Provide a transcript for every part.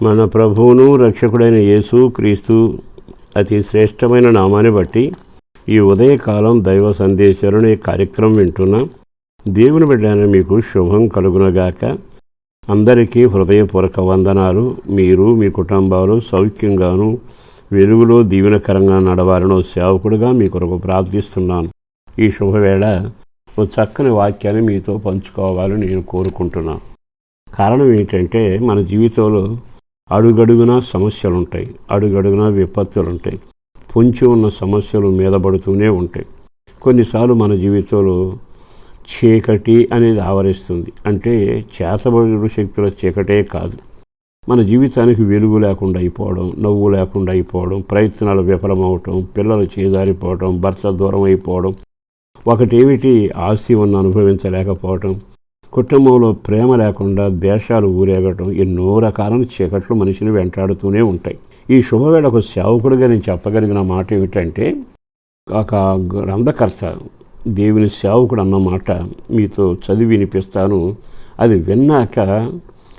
మన ప్రభువును రక్షకుడైన యేసు క్రీస్తు అతి శ్రేష్టమైన నామాన్ని బట్టి ఈ ఉదయకాలం దైవ సందేశాలను ఈ కార్యక్రమం వింటున్న దేవుని బిడ్డైన మీకు శుభం కలుగునగాక. అందరికీ హృదయపూర్వక వందనాలు. మీరు మీ కుటుంబాలు సౌఖ్యంగాను వెలుగులో దీవెనకరంగా నడవాలనో సేవకుడుగా మీ కొరకు ప్రార్థిస్తున్నాను. ఈ శుభవేళ ఒక చక్కని వాక్యాన్ని మీతో పంచుకోవాలని నేను కోరుకుంటున్నాను. కారణం ఏంటంటే, మన జీవితంలో అడుగడుగునా సమస్యలు ఉంటాయి, అడుగడుగునా విపత్తులు ఉంటాయి, పొంచి ఉన్న సమస్యలు మీద పడుతూనే ఉంటాయి. కొన్నిసార్లు మన జీవితంలో చీకటి అనేది ఆవరిస్తుంది. అంటే చేతబడు శక్తుల చీకటే కాదు, మన జీవితానికి వెలుగు లేకుండా అయిపోవడం, నవ్వు లేకుండా అయిపోవడం, ప్రయత్నాలు విఫలమవటం, పిల్లలు చేజారిపోవడం, భర్త దూరం అయిపోవడం, ఒకటేమిటి ఆస్తి ఉన్న అనుభవించలేకపోవటం, కుటుంబంలో ప్రేమ లేకుండా ద్వేషాలు ఊరేగటం, ఎన్నో రకాలైన చీకట్లు మనిషిని వెంటాడుతూనే ఉంటాయి. ఈ శుభవేళకు సేవకుడిగా నేను చెప్పగలిగిన మాట ఏమిటంటే, ఒక గ్రంథకర్త దేవుని సేవకుడు అన్న మాట మీతో చదివి వినిపిస్తాను. అది విన్నాక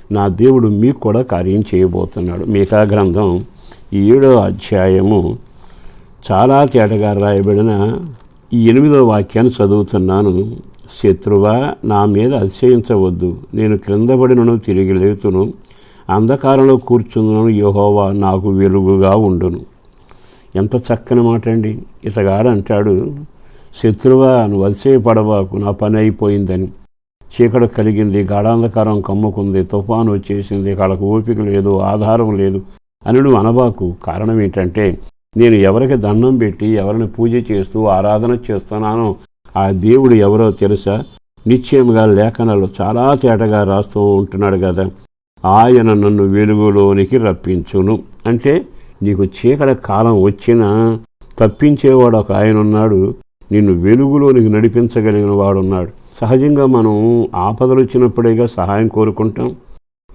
నా దేవుడు మీకు కూడా కార్యం చేయబోతున్నాడు. మీకా గ్రంథం 7వ అధ్యాయము చాలా తేటగా రాయబడిన 8వ వాక్యాన్ని చదువుతున్నాను. శత్రువా, నా మీద అతిశయించవద్దు, నేను క్రిందపడినను తిరిగి లేతును, అంధకారంలో కూర్చున్నాను, యెహోవా నాకు వెలుగుగా ఉండును. ఎంత చక్కని మాట అండి. ఇతగాడు అంటాడు, శత్రువా నువ్వు అతిశయపడవాకు, నా పని అయిపోయిందని. చీకటి కలిగింది, గాఢాంధకారం కమ్ముకుంది, తుఫాను వచ్చేసింది, వాళ్ళకు ఓపిక లేదు, ఆధారం లేదు అని నువ్వు అనబాకు. కారణం ఏంటంటే, నేను ఎవరికి దండం పెట్టి ఎవరిని పూజ చేస్తూ ఆరాధన చేస్తున్నానో ఆ దేవుడు ఎవరో తెలుసా? నిశ్చయముగా లేఖనాలు చాలా తేటగా రాస్తూ ఉంటున్నాడు కదా, ఆయన నన్ను వెలుగులోనికి రప్పించును. అంటే నీకు చీకటి కాలం వచ్చినా తప్పించేవాడు ఒక ఆయన ఉన్నాడు, నిన్ను వెలుగులోనికి నడిపించగలిగిన వాడున్నాడు. సహజంగా మనం ఆపదలు వచ్చినప్పుడేగా సహాయం కోరుకుంటాం,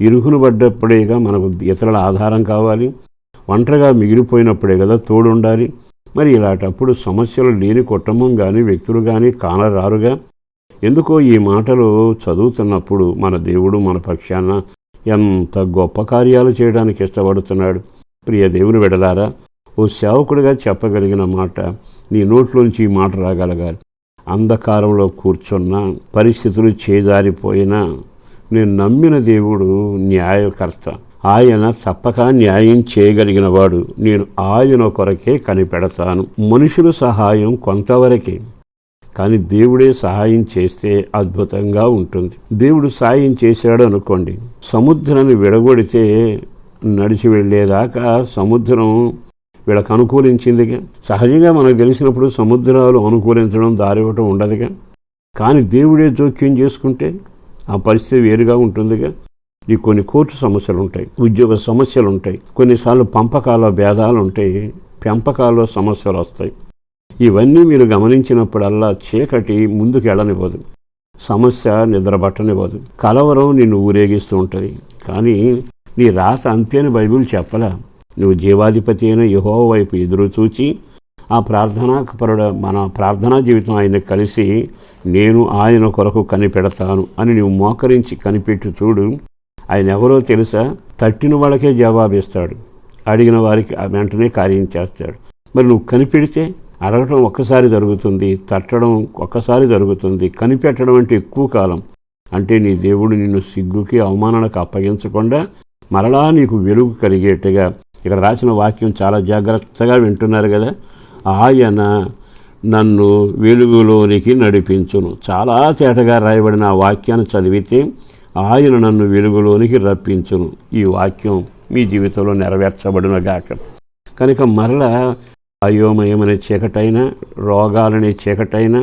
ఇరుకును పడ్డప్పుడేగా మనకు ఇతరుల ఆధారం కావాలి, ఒంటరిగా మిగిలిపోయినప్పుడే కదా తోడుండాలి. మరి ఇలాంటప్పుడు సమస్యలు లేని కుటుంబం కానీ వ్యక్తులు కానీ కానరారుగా. ఎందుకో ఈ మాటలు చదువుతున్నప్పుడు మన దేవుడు మన పక్షాన ఎంత గొప్ప కార్యాలు చేయడానికి ఇష్టపడుతున్నాడు. ప్రియ దేవుని విడలారా, ఓ సేవకుడిగా చెప్పగలిగిన మాట, నీ నోట్లోంచి ఈ మాట రాగలగాలి. అంధకారంలో కూర్చున్న, పరిస్థితులు చేజారిపోయినా, నేను నమ్మిన దేవుడు న్యాయకర్త, ఆయన తప్పక న్యాయం చేయగలిగిన వాడు, నేను ఆయన కొరకే కనిపెడతాను. మనుషుల సహాయం కొంతవరకే, కానీ దేవుడే సహాయం చేస్తే అద్భుతంగా ఉంటుంది. దేవుడు సహాయం చేశాడు అనుకోండి, సముద్రాన్ని విడగొడితే నడిచి వెళ్ళేదాకా సముద్రం వీళ్ళకు అనుకూలించిందిగా. సహజంగా మనకు తెలిసినప్పుడు సముద్రాలు అనుకూలించడం, దారివ్వటం ఉండదుగా. కానీ దేవుడే జోక్యం చేసుకుంటే ఆ పరిస్థితి వేరుగా ఉంటుందిగా. ఈ కొన్ని కోర్టు సమస్యలు ఉంటాయి, ఉద్యోగ సమస్యలు ఉంటాయి, కొన్నిసార్లు పంపకాల భేదాలు ఉంటాయి, పెంపకాల్లో సమస్యలు వస్తాయి. ఇవన్నీ మీరు గమనించినప్పుడల్లా చీకటి ముందుకు వెళ్ళనివ్వదు, సమస్య నిద్రపట్టనివ్వదు, కలవరం నిన్ను ఊరేగిస్తూ ఉంటుంది. కానీ నీ రాత అంతేని బైబిల్ చెప్పలా. నువ్వు జీవాధిపతి అయిన యెహోవా వైపు ఎదురు చూచి ఆ మన ప్రార్థనా జీవితం ఆయన కలిసి, నేను ఆయన కొరకు కనిపెడతాను అని నువ్వు మోకరించి కనిపెట్టి చూడు. ఆయన ఎవరో తెలుసా? తట్టిన వాళ్ళకే జవాబిస్తాడు, అడిగిన వారికి వెంటనే కార్యం చేస్తాడు. మరి నువ్వు కనిపెడితే అడగటం ఒక్కసారి జరుగుతుంది, తట్టడం ఒక్కసారి జరుగుతుంది, కనిపెట్టడం అంటే ఎక్కువ కాలం. అంటే నీ దేవుడు నిన్ను సిగ్గుకి అవమానానికి అప్పగించకుండా మరలా నీకు వెలుగు కలిగేట్టుగా. ఇక్కడ రాసిన వాక్యం చాలా జాగ్రత్తగా వింటున్నారు కదా, ఆయన నన్ను వెలుగులోనికి నడిపించును. చాలా తేటగా రాయబడిన ఆ వాక్యాన్ని చదివితే, ఆయన నన్ను వెలుగులోనికి రప్పించును. ఈ వాక్యం మీ జీవితంలో నెరవేర్చబడినగాక. కనుక మరలా అయోమయమనే చీకటైనా, రోగాలనే చీకటైనా,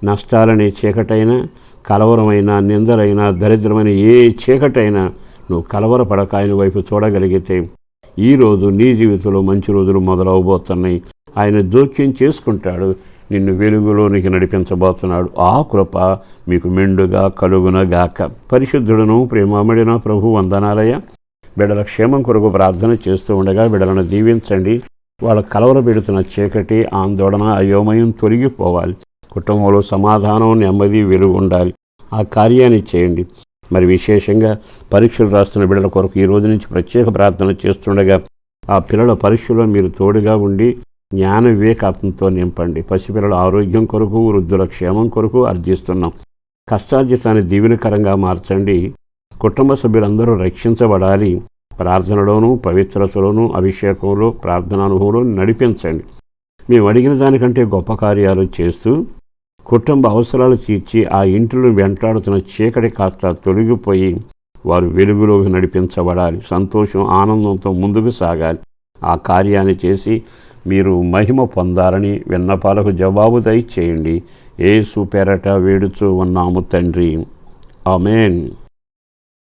నష్టాలనే చీకటైనా, కలవరమైన, నిందలైనా, దరిద్రమైన ఏ చీకటైనా నువ్వు కలవరపడక ఆయన వైపు చూడగలిగితే ఈరోజు నీ జీవితంలో మంచి రోజులు మొదలవబోతున్నాయి. ఆయన జోక్యం చేసుకుంటాడు, నిన్ను వెలుగులోనికి నడిపించబోతున్నాడు. ఆ కృప మీకు మెండుగా కలుగునగాక. పరిశుద్ధుడును ప్రేమామడిన ప్రభు వందనాలయ. బిడ్డల క్షేమం కొరకు ప్రార్థన చేస్తూ ఉండగా బిడ్డలను దీవించండి. వాళ్ళ కలవరపెడుతున్న చీకటి, ఆందోళన, అయోమయం తొలగిపోవాలి. కుటుంబంలో సమాధానం, నెమ్మది, వెలుగు ఉండాలి. ఆ కార్యాన్ని చేయండి. మరి విశేషంగా పరీక్షలు రాస్తున్న బిడ్డల కొరకు ఈ రోజు నుంచి ప్రత్యేక ప్రార్థన చేస్తుండగా ఆ పిల్లల పరీక్షలో మీరు తోడుగా ఉండి జ్ఞాన వివేకాత్మతో నింపండి. పసిపిల్లల ఆరోగ్యం కొరకు, వృద్ధుల క్షేమం కొరకు అర్థిస్తున్నాం. కష్టార్జితాన్ని దీవెనకరంగా మార్చండి. కుటుంబ సభ్యులందరూ రక్షించబడాలి. ప్రార్థనలోనూ, పవిత్రతలోనూ, అభిషేకంలో, ప్రార్థనానుభవంలో నడిపించండి. మేము అడిగిన దానికంటే గొప్ప కార్యాలు చేస్తూ కుటుంబ అవసరాలు తీర్చి ఆ ఇంటిలో వెంటాడుతున్న చీకటి కాస్త తొలగిపోయి వారు వెలుగులోకి నడిపించబడాలి. సంతోషం, ఆనందంతో ముందుకు సాగాలి. ఆ కార్యాన్ని చేసి మీరు మహిమ పొందాలని విన్నపాలకు జవాబు దయచేయండి. యేసు పేరట వేడుచూ ఉన్నాము తండ్రి. ఆమేన్.